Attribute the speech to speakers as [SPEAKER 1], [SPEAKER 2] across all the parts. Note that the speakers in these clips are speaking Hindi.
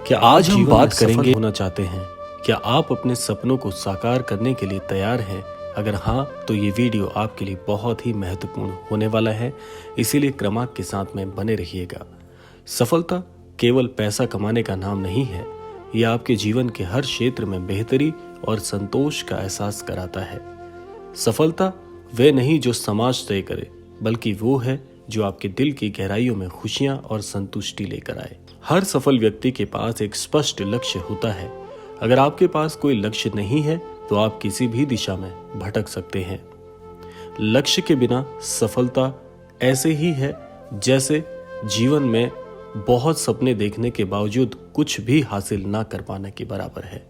[SPEAKER 1] क्या आज हम बात करेंगे होना चाहते हैं? क्या आप अपने सपनों को साकार करने के लिए तैयार हैं? अगर हाँ, तो ये वीडियो आपके लिए बहुत ही महत्वपूर्ण होने वाला है, इसीलिए क्रमांक के साथ में बने रहिएगा। सफलता केवल पैसा कमाने का नाम नहीं है, यह आपके जीवन के हर क्षेत्र में बेहतरी और संतोष का एहसास कराता है। सफलता वे नहीं जो समाज तय करे, बल्कि वो है जो आपके दिल की गहराइयों में खुशियां और संतुष्टि लेकर आए। हर सफल व्यक्ति के पास एक स्पष्ट लक्ष्य होता है। अगर आपके पास कोई लक्ष्य नहीं है तो आप किसी भी दिशा में भटक सकते हैं। लक्ष्य के बिना सफलता ऐसे ही है जैसे जीवन में बहुत सपने देखने के बावजूद कुछ भी हासिल ना कर पाने के बराबर है।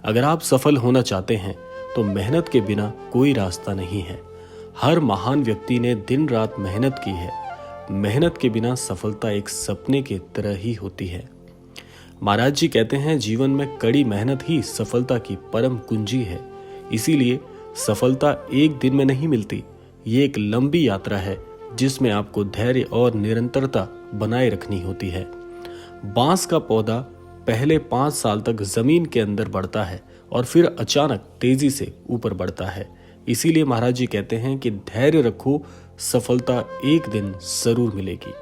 [SPEAKER 1] अगर आप सफल होना चाहते हैं तो मेहनत के बिना कोई रास्ता नहीं है। हर महान व्यक्ति ने दिन रात मेहनत की है। मेहनत के बिना सफलता एक सपने की तरह ही होती है। महाराज जी कहते हैं, जीवन में कड़ी मेहनत ही सफलता की परम कुंजी है। इसीलिए सफलता एक दिन में नहीं मिलती। ये एक लंबी यात्रा है जिसमें आपको धैर्य और निरंतरता बनाए रखनी होती है। बांस का पौधा पहले 5 साल तक जमीन के अंदर बढ़ता है और फिर अचानक तेजी से ऊपर बढ़ता है। इसीलिए महाराज जी कहते हैं कि धैर्य रखो, सफलता एक दिन जरूर मिलेगी।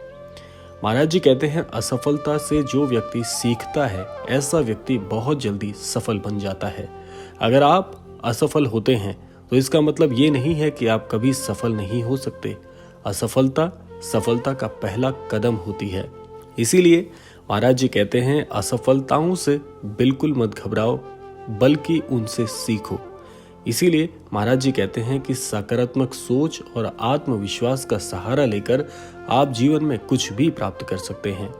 [SPEAKER 1] महाराज जी कहते हैं, असफलता से जो व्यक्ति सीखता है, ऐसा व्यक्ति बहुत जल्दी सफल बन जाता है। अगर आप असफल होते हैं तो इसका मतलब ये नहीं है कि आप कभी सफल नहीं हो सकते। असफलता सफलता का पहला कदम होती है। इसीलिए महाराज जी कहते हैं, असफलताओं से बिल्कुल मत घबराओ, बल्कि उनसे सीखो। इसीलिए महाराज जी कहते हैं कि सकारात्मक सोच और आत्मविश्वास का सहारा लेकर आप जीवन में कुछ भी प्राप्त कर सकते हैं।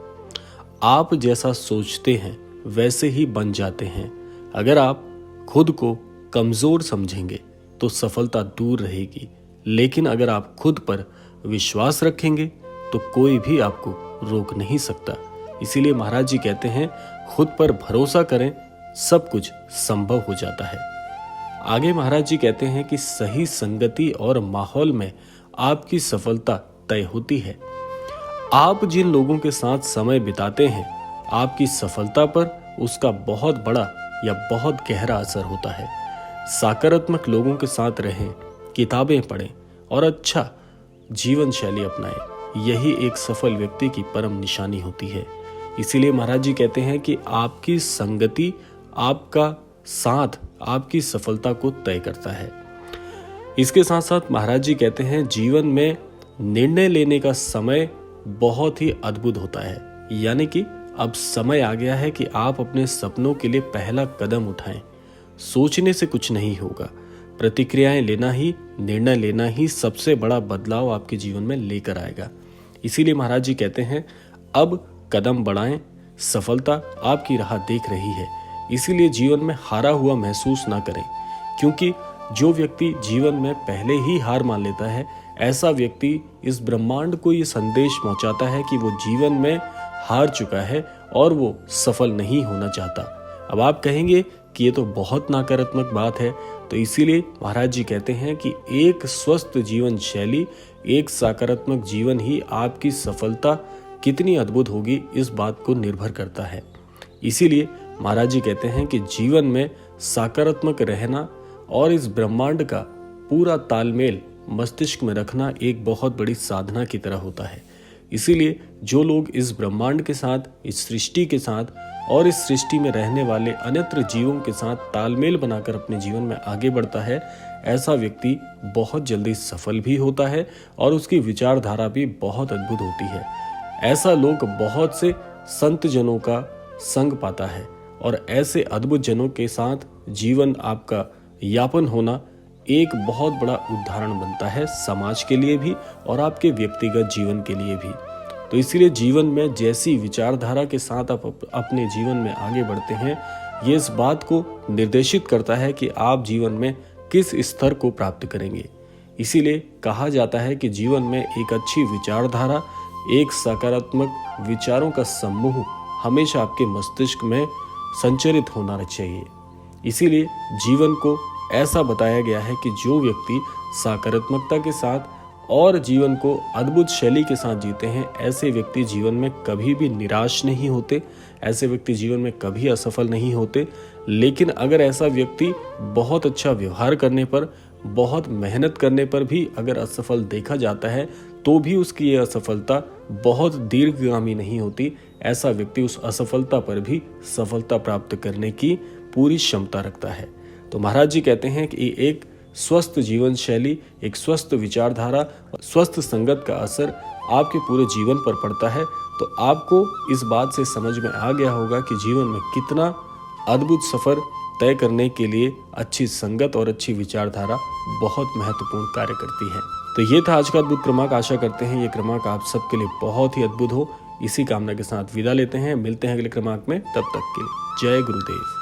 [SPEAKER 1] आप जैसा सोचते हैं वैसे ही बन जाते हैं। अगर आप खुद को कमजोर समझेंगे तो सफलता दूर रहेगी, लेकिन अगर आप खुद पर विश्वास रखेंगे तो कोई भी आपको रोक नहीं सकता। इसीलिए महाराज जी कहते हैं, खुद पर भरोसा करें, सब कुछ संभव हो जाता है। आगे महाराज जी कहते हैं कि सही संगति और माहौल में आपकी सफलता तय होती है। आप जिन लोगों के साथ समय बिताते हैं, आपकी सफलता पर उसका बहुत बड़ा या बहुत गहरा असर होता है। सकारात्मक लोगों के साथ रहें, किताबें पढ़ें और अच्छा जीवन शैली अपनाएं। यही एक सफल व्यक्ति की परम निशानी होती है। इसीलिए महाराज जी कहते हैं कि आपकी संगति, आपका साथ आपकी सफलता को तय करता है। इसके साथ साथ महाराज जी कहते हैं, जीवन में निर्णय लेने का समय बहुत ही अद्भुत होता है। यानी कि अब समय आ गया है कि आप अपने सपनों के लिए पहला कदम उठाएं। सोचने से कुछ नहीं होगा, प्रतिक्रियाएं लेना ही, निर्णय लेना ही सबसे बड़ा बदलाव आपके जीवन में लेकर आएगा। इसीलिए महाराज जी कहते हैं, अब कदम बढ़ाएं, सफलता आपकी राह देख रही है। इसीलिए जीवन में हारा हुआ महसूस ना करें, क्योंकि जो व्यक्ति जीवन में पहले ही हार मान लेता है, ऐसा व्यक्ति इस ब्रह्मांड को ये संदेश पहुंचाता है कि वो जीवन में हार चुका है और वो सफल नहीं होना चाहता। अब आप कहेंगे कि ये तो बहुत नकारात्मक बात है, तो इसीलिए महाराज जी कहते हैं कि एक स्वस्थ जीवन शैली, एक सकारात्मक जीवन ही आपकी सफलता कितनी अद्भुत होगी, इस बात को निर्भर करता है। इसीलिए महाराज जी कहते हैं कि जीवन में सकारात्मक रहना और इस ब्रह्मांड का पूरा तालमेल मस्तिष्क में रखना एक बहुत बड़ी साधना की तरह होता है। इसीलिए जो लोग इस ब्रह्मांड के साथ, इस सृष्टि के साथ और इस सृष्टि में रहने वाले अन्यत्र जीवों के साथ तालमेल बनाकर अपने जीवन में आगे बढ़ता है, ऐसा व्यक्ति बहुत जल्दी सफल भी होता है और उसकी विचारधारा भी बहुत अद्भुत होती है। ऐसा लोग बहुत से संत जनों का संग पाता है और ऐसे अद्भुत जनों के साथ जीवन आपका यापन होना एक बहुत बड़ा उदाहरण बनता है, समाज के लिए भी और आपके व्यक्तिगत जीवन के लिए भी। तो इसीलिए जीवन में जैसी विचारधारा के साथ आप अपने जीवन में आगे बढ़ते हैं, ये इस बात को निर्देशित करता है कि आप जीवन में किस स्तर को प्राप्त करेंगे। इसीलिए कहा जाता है कि जीवन में एक अच्छी विचारधारा, एक सकारात्मक विचारों का समूह हमेशा आपके मस्तिष्क में संचरित होना चाहिए। इसीलिए जीवन को ऐसा बताया गया है कि जो व्यक्ति सकारात्मकता के साथ और जीवन को अद्भुत शैली के साथ जीते हैं, ऐसे व्यक्ति जीवन में कभी भी निराश नहीं होते, ऐसे व्यक्ति जीवन में कभी असफल नहीं होते। लेकिन अगर ऐसा व्यक्ति बहुत अच्छा व्यवहार करने पर, बहुत मेहनत करने पर भी अगर असफल देखा जाता है, तो भी उसकी ये असफलता बहुत दीर्घगामी नहीं होती। ऐसा व्यक्ति उस असफलता पर भी सफलता प्राप्त करने की पूरी क्षमता रखता है। तो महाराज जी कहते हैं कि एक स्वस्थ जीवन शैली, एक स्वस्थ विचारधारा, स्वस्थ संगत का असर आपके पूरे जीवन पर पड़ता है। तो आपको इस बात से समझ में आ गया होगा कि जीवन में कितना अद्भुत सफर तय करने के लिए अच्छी संगत और अच्छी विचारधारा बहुत महत्वपूर्ण कार्य करती है। तो ये था आज का अद्भुत क्रमांक। आशा करते हैं ये क्रमांक आप सबके लिए बहुत ही अद्भुत हो। इसी कामना के साथ विदा लेते हैं, मिलते हैं अगले क्रमांक में। तब तक के लिए जय गुरुदेव।